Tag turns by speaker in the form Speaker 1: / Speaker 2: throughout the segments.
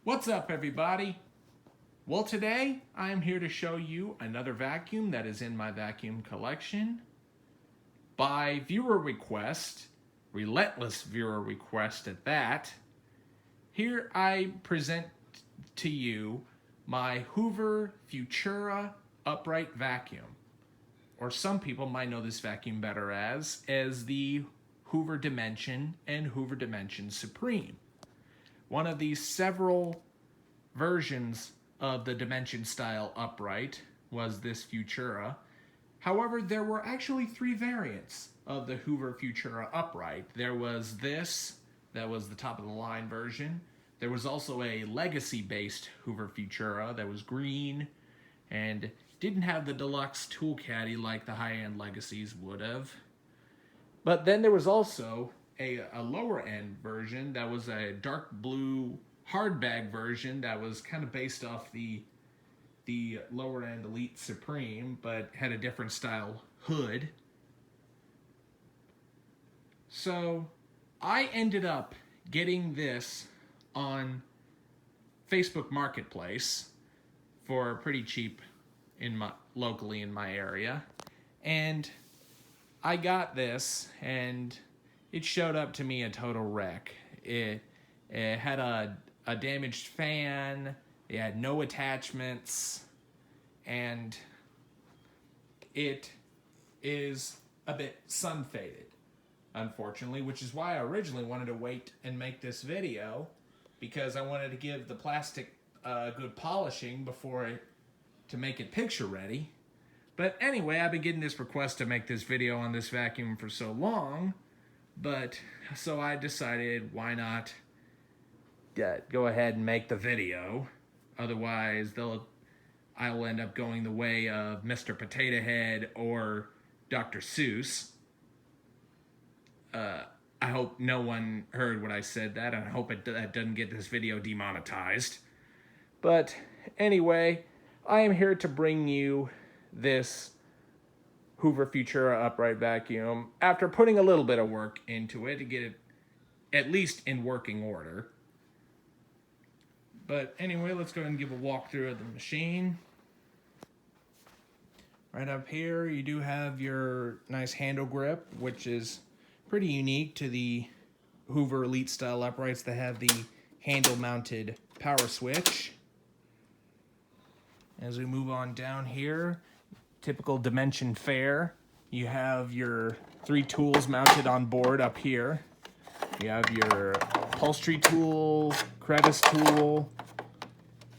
Speaker 1: What's up, everybody? Well, today I am here to show you another vacuum that is in my vacuum collection. By viewer request, relentless viewer request at that, here I present to you my Hoover Futura Upright vacuum. Or some people might know this vacuum better as the Hoover Dimension and Hoover Dimension Supreme. One of these several versions of the Dimension style upright was this Futura. However, there were actually three variants of the Hoover Futura upright. There was this, that was the top of the line version. There was also a legacy based Hoover Futura that was green and didn't have the deluxe tool caddy like the high-end legacies would have. But then there was also a lower end version that was a dark blue hardbag version that was kind of based off the lower end Elite Supreme, but had a different style hood. So I ended up getting this on Facebook Marketplace for pretty cheap locally in my area, and I got this and it showed up to me a total wreck. It had a damaged fan, it had no attachments, and it is a bit sun faded, unfortunately, which is why I originally wanted to wait and make this video, because I wanted to give the plastic a good polishing to make it picture ready. But anyway, I've been getting this request to make this video on this vacuum for so long, so I decided, why not go ahead and make the video. Otherwise, I will end up going the way of Mr. Potato Head or Dr. Seuss. I hope no one heard what I said that, and I hope that doesn't get this video demonetized. But anyway, I am here to bring you this Hoover Futura upright vacuum after putting a little bit of work into it to get it at least in working order. But anyway, let's go ahead and give a walkthrough of the machine. Right up here, you do have your nice handle grip, which is pretty unique to the Hoover Elite style uprights that have the handle mounted power switch. As we move on down here, typical Dimension fare, you have your three tools mounted on board up here. You have your upholstery tool, crevice tool.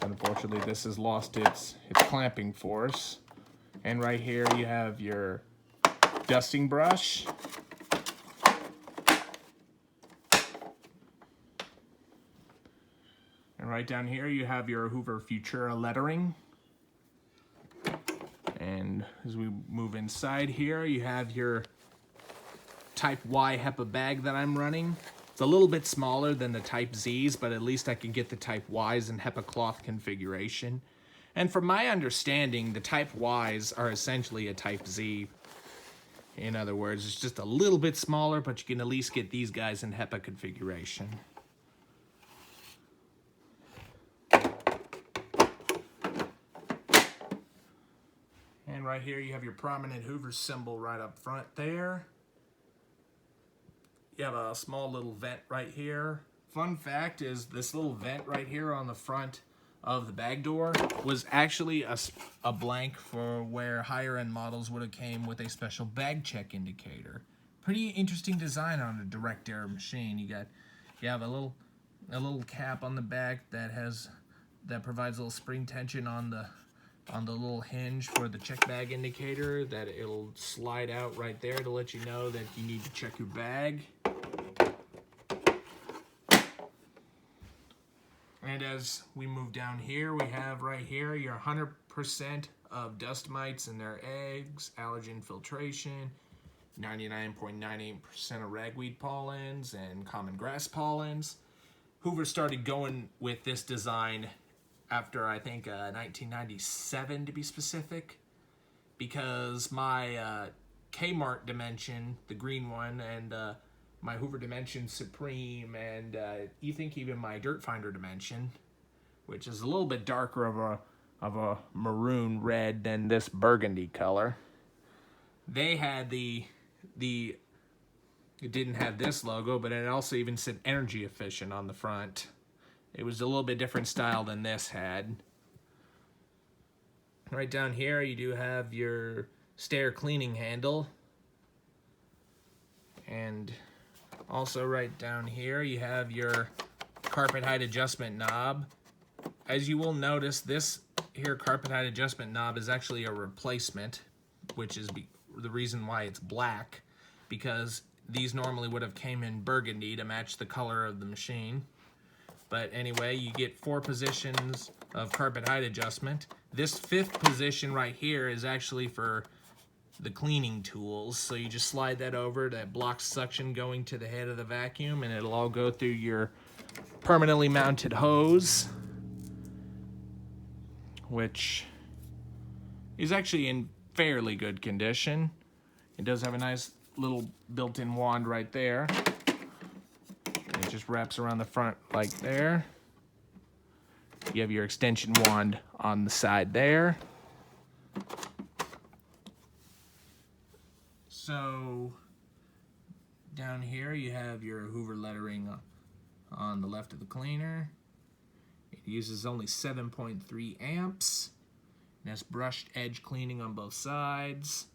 Speaker 1: Unfortunately, this has lost its clamping force. And right here you have your dusting brush. And right down here you have your Hoover Futura lettering. And as we move inside here, you have your Type Y HEPA bag that I'm running. It's a little bit smaller than the Type Zs, but at least I can get the Type Ys in HEPA cloth configuration. And from my understanding, the Type Ys are essentially a Type Z. In other words, it's just a little bit smaller, but you can at least get these guys in HEPA configuration. And right here you have your prominent Hoover symbol right up front there. You have a small little vent right here. Fun fact is this little vent right here on the front of the bag door was actually a blank for where higher end models would have came with a special bag check indicator. Pretty interesting design on a direct air machine. You have a little cap on the back that provides a little spring tension on the little hinge for the check bag indicator, that it'll slide out right there to let you know that you need to check your bag. And as we move down here, we have right here your 100% of dust mites and their eggs, allergen filtration, 99.98% of ragweed pollens and common grass pollens. Hoover started going with this design after, I think, 1997 to be specific, because my Kmart Dimension, the green one, and my Hoover Dimension Supreme, and even my Dirt Finder Dimension which is a little bit darker of a maroon red than this burgundy color. They had it didn't have this logo, but it also even said energy efficient on the front. It was a little bit different style than this had. Right down here you do have your stair cleaning handle. And also right down here you have your carpet height adjustment knob. As you will notice, this here carpet height adjustment knob is actually a replacement, which is the reason why it's black, because these normally would have came in burgundy to match the color of the machine. But anyway, you get 4 positions of carpet height adjustment. This 5th position right here is actually for the cleaning tools. So you just slide that over, that blocks suction going to the head of the vacuum, and it'll all go through your permanently mounted hose, which is actually in fairly good condition. It does have a nice little built-in wand right there. It just wraps around the front like there. You have your extension wand on the side there. So down here you have your Hoover lettering on the left of the cleaner. It uses only 7.3 amps. It has brushed edge cleaning on both sides.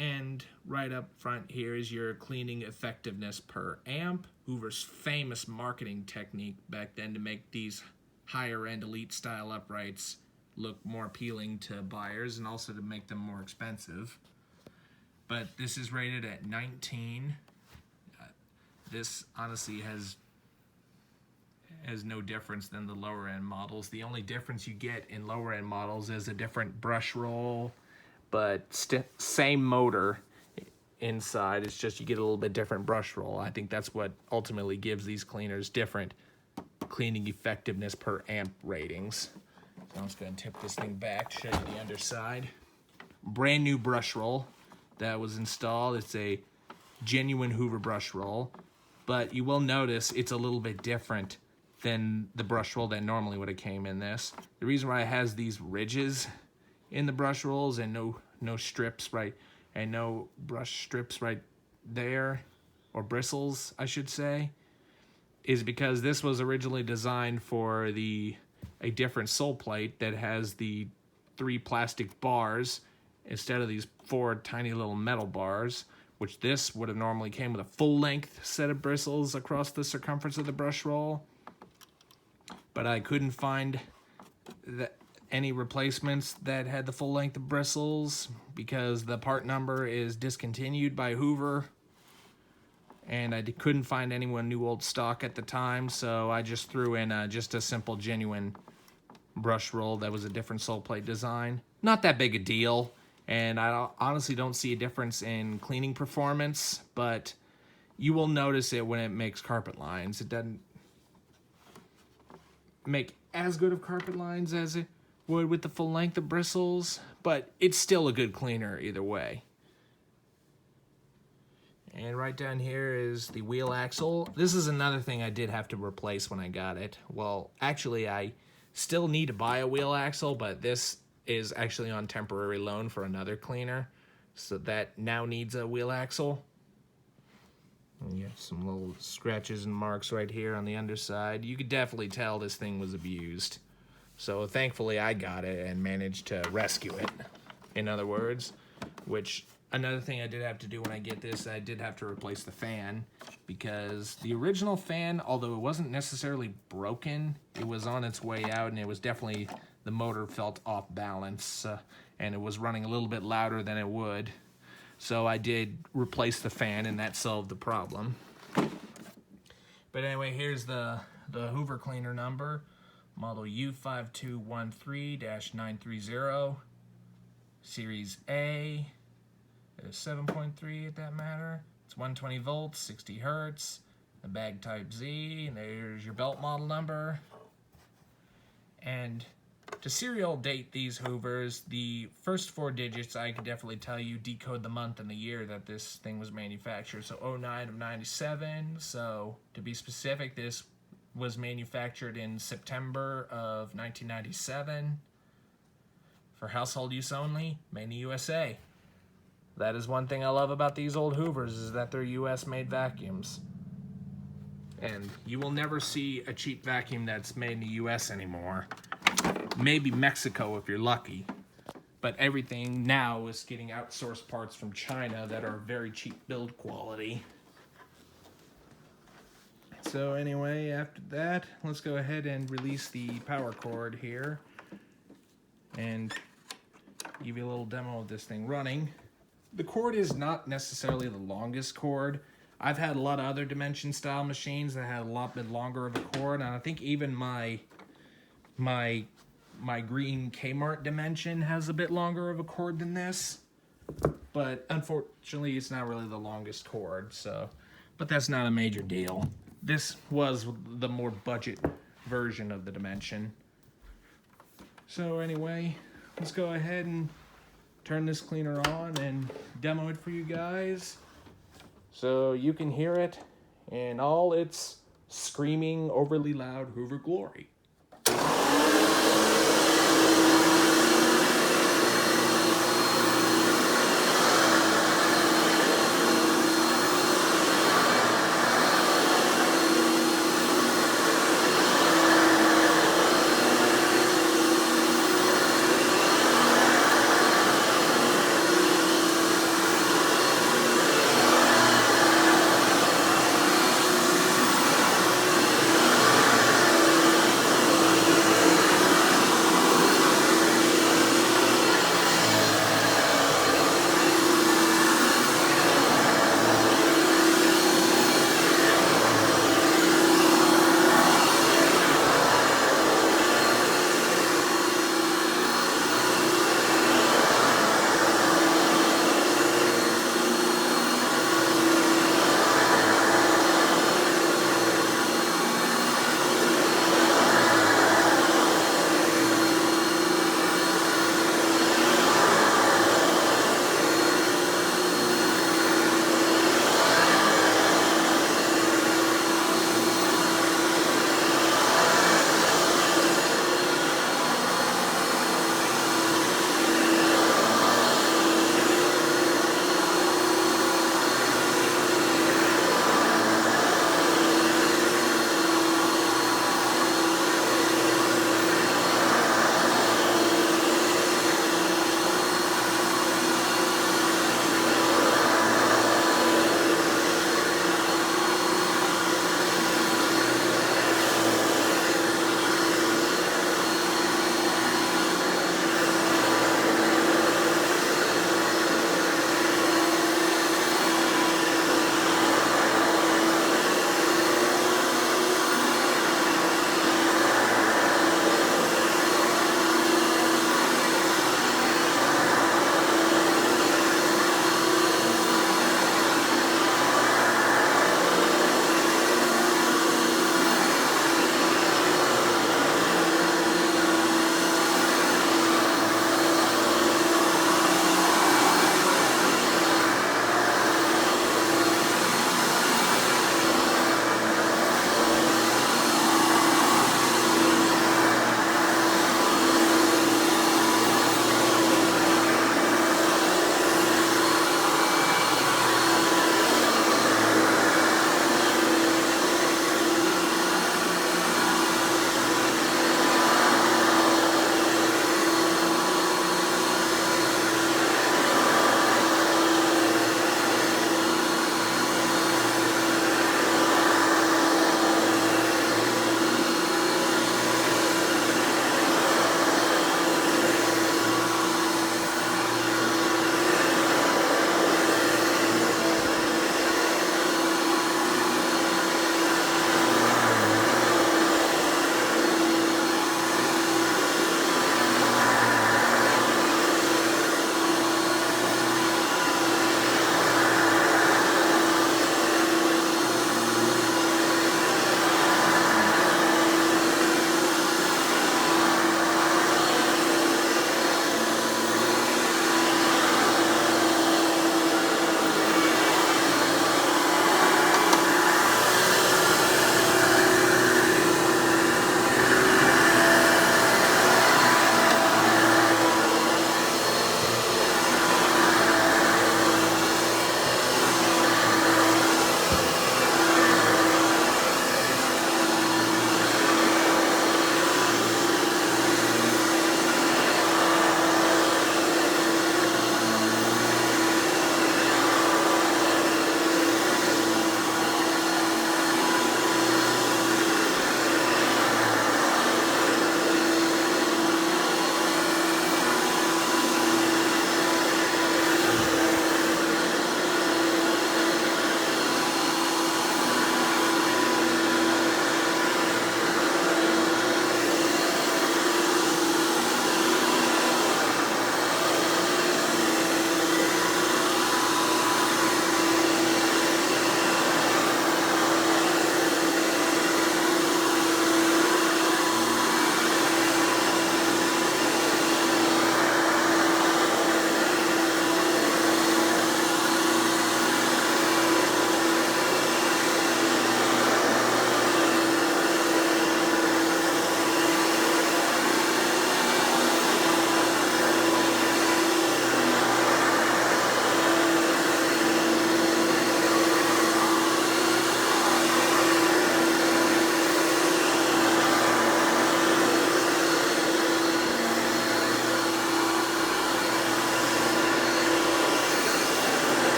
Speaker 1: And right up front here is your cleaning effectiveness per amp. Hoover's famous marketing technique back then to make these higher end elite style uprights look more appealing to buyers and also to make them more expensive. But this is rated at 19. This honestly has no difference than the lower end models. The only difference you get in lower end models is a different brush roll, but same motor inside. It's just you get a little bit different brush roll. I think that's what ultimately gives these cleaners different cleaning effectiveness per amp ratings. So I'm just going to tip this thing back to show you the underside. Brand new brush roll that was installed. It's a genuine Hoover brush roll, but you will notice it's a little bit different than the brush roll that normally would have came in this. The reason why it has these ridges in the brush rolls and no strips right, and no brush strips right there, or bristles I should say, is because this was originally designed for a different sole plate that has the 3 plastic bars instead of these 4 tiny little metal bars, which this would have normally came with a full length set of bristles across the circumference of the brush roll. But I couldn't find any replacements that had the full length of bristles because the part number is discontinued by Hoover, and I couldn't find anyone new old stock at the time, so I just threw in just a simple genuine brush roll that was a different sole plate design. Not that big a deal, and I honestly don't see a difference in cleaning performance, but you will notice it when it makes carpet lines. It doesn't make as good of carpet lines as it would with the full length of bristles, but it's still a good cleaner either way. And right down here is the wheel axle. This is another thing I did have to replace when I got it. Well, actually I still need to buy a wheel axle, but this is actually on temporary loan for another cleaner, so that now needs a wheel axle. And you have some little scratches and marks right here on the underside. You could definitely tell this thing was abused. So thankfully I got it and managed to rescue it, in other words. Which, another thing I did have to do when I get this, I did have to replace the fan, because the original fan, although it wasn't necessarily broken, it was on its way out, and it was definitely, the motor felt off balance, and it was running a little bit louder than it would. So I did replace the fan, and that solved the problem. But anyway, here's the Hoover cleaner number, model U5213-930, Series A. There's 7.3 at that matter. It's 120 volts, 60 hertz, the bag Type Z, and there's your belt model number. And to serial date these Hoovers, the first 4 digits I can definitely tell you decode the month and the year that this thing was manufactured. So 09 of 97. So to be specific, this was manufactured in September of 1997 for household use only, made in the USA. That is one thing I love about these old Hoovers, is that they're US made vacuums. And you will never see a cheap vacuum that's made in the US anymore. Maybe Mexico if you're lucky. But everything now is getting outsourced parts from China that are very cheap build quality. So anyway, after that, let's go ahead and release the power cord here and give you a little demo of this thing running. The cord is not necessarily the longest cord. I've had a lot of other Dimension style machines that had a lot bit longer of a cord, and I think even my green Kmart Dimension has a bit longer of a cord than this. But unfortunately, it's not really the longest cord, so, but that's not a major deal. This was the more budget version of the Dimension. So anyway, let's go ahead and turn this cleaner on and demo it for you guys so you can hear it in all its screaming, overly loud Hoover glory.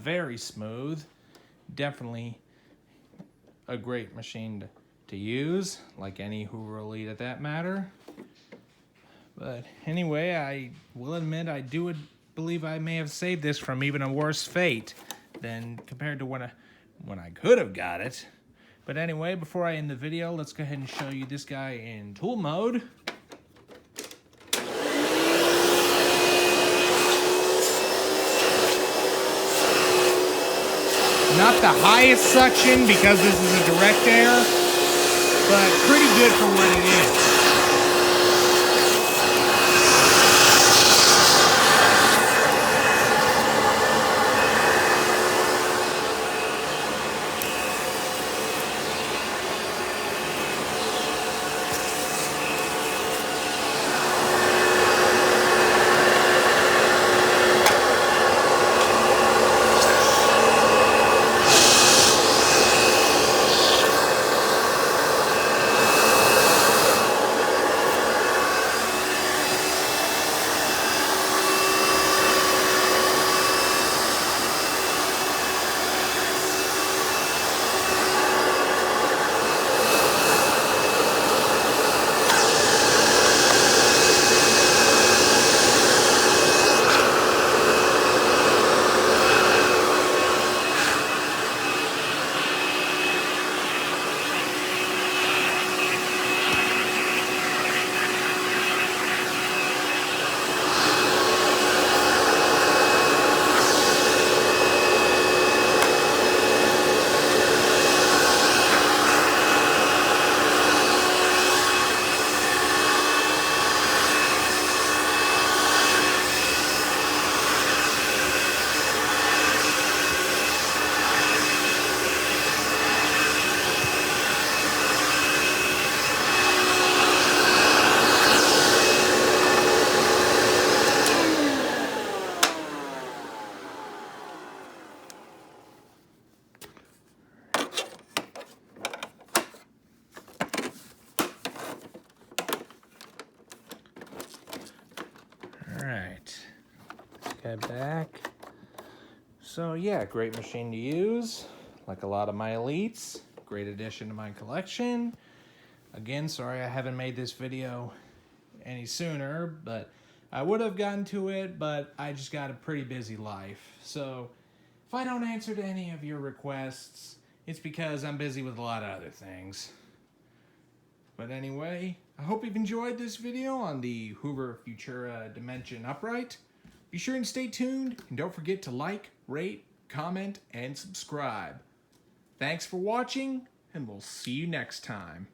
Speaker 1: very smooth. Definitely a great machine to use, like any Hoover Elite at that matter. But anyway, I will admit I do believe I may have saved this from even a worse fate than compared to when I could have got it. But anyway, before I end the video, let's go ahead and show you this guy in tool mode. Not the highest suction because this is a direct air, but pretty good for what it is. Alright, let's get back. So yeah, great machine to use, like a lot of my Elites. Great addition to my collection. Again, sorry I haven't made this video any sooner, but I would have gotten to it, but I just got a pretty busy life. So if I don't answer to any of your requests, it's because I'm busy with a lot of other things. But anyway, I hope you've enjoyed this video on the Hoover Futura Dimension Upright. Be sure and stay tuned, and don't forget to like, rate, comment, and subscribe. Thanks for watching, and we'll see you next time.